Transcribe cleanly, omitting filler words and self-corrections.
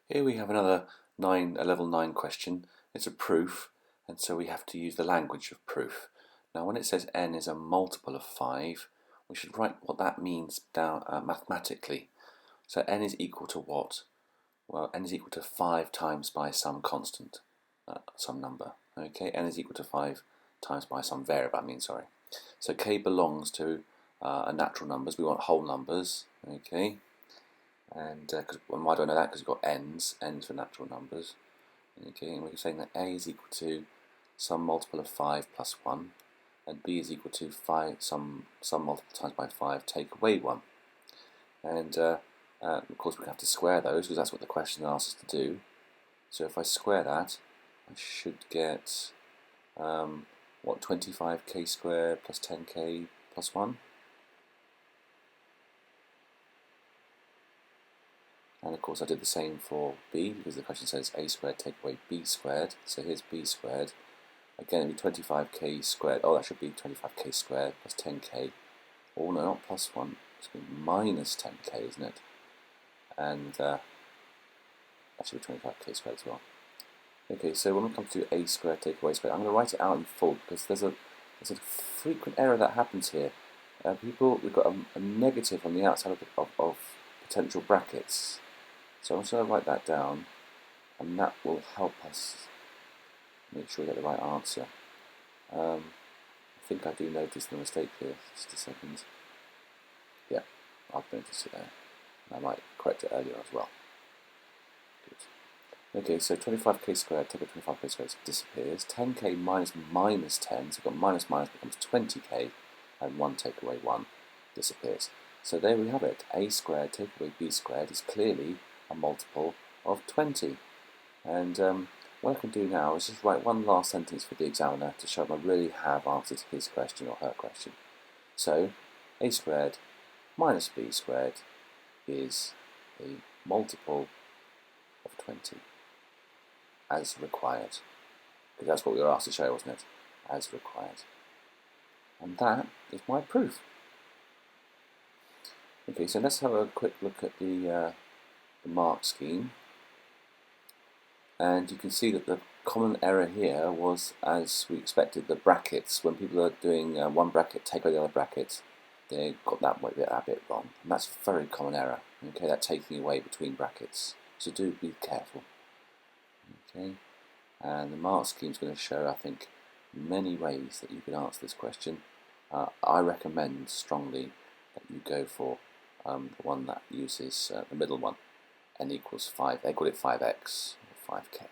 Here we have another a level 9 question. It's a proof, and so we have to use the language of proof. Now when it says n is a multiple of 5, we should write what that means down mathematically. So n is equal to what? Well, n is equal to 5 times by some constant, some number. Okay, n is equal to 5 times by some variable, sorry. So k belongs to a natural numbers. We want whole numbers, okay? And why do I know that? Because we've got n's for natural numbers. Okay, and we're saying that a is equal to some multiple of 5 plus 1, and b is equal to 5 some multiple times by 5 take away 1. And of course we have to square those because that's what the question asks us to do. So if I square that, I should get 25k squared plus 10k plus 1. And of course I did the same for b, because the question says a squared take away b squared. So here's b squared. Again, it'd be 25k squared. Oh, that should be 25k squared plus 10k. Oh no, not plus 1. It's going to be minus 10k, isn't it? And that should be 25k squared as well. Okay, so when it comes to a squared take away squared, I'm going to write it out in full because there's a frequent error that happens here. We've got a negative on the outside of potential brackets. So I'm just going to write that down, and that will help us make sure we get the right answer. I think I do notice the mistake here. Just a second. Yeah, I've noticed it there. I might correct it earlier as well. Good. Okay, so 25k squared, take away 25k squared, disappears. 10k minus 10, so we've got minus becomes 20k, and 1 take away 1 disappears. So there we have it. A squared take away b squared is clearly a multiple of 20. And what I can do now is just write one last sentence for the examiner to show him I really have answered his question or her question. So a squared minus b squared is a multiple of 20 as required. Because that's what we were asked to show, wasn't it? As required. And that is my proof. Okay, so let's have a quick look at the mark scheme. And you can see that the common error here was, as we expected, the brackets. When people are doing one bracket, take away the other bracket, they got that bit wrong. And that's a very common error, okay, that taking away between brackets. So do be careful. Okay, and the mark scheme is going to show, I think, many ways that you can answer this question. I recommend strongly that you go for the one that uses the middle one, n equals 5. They call it 5x or 5k.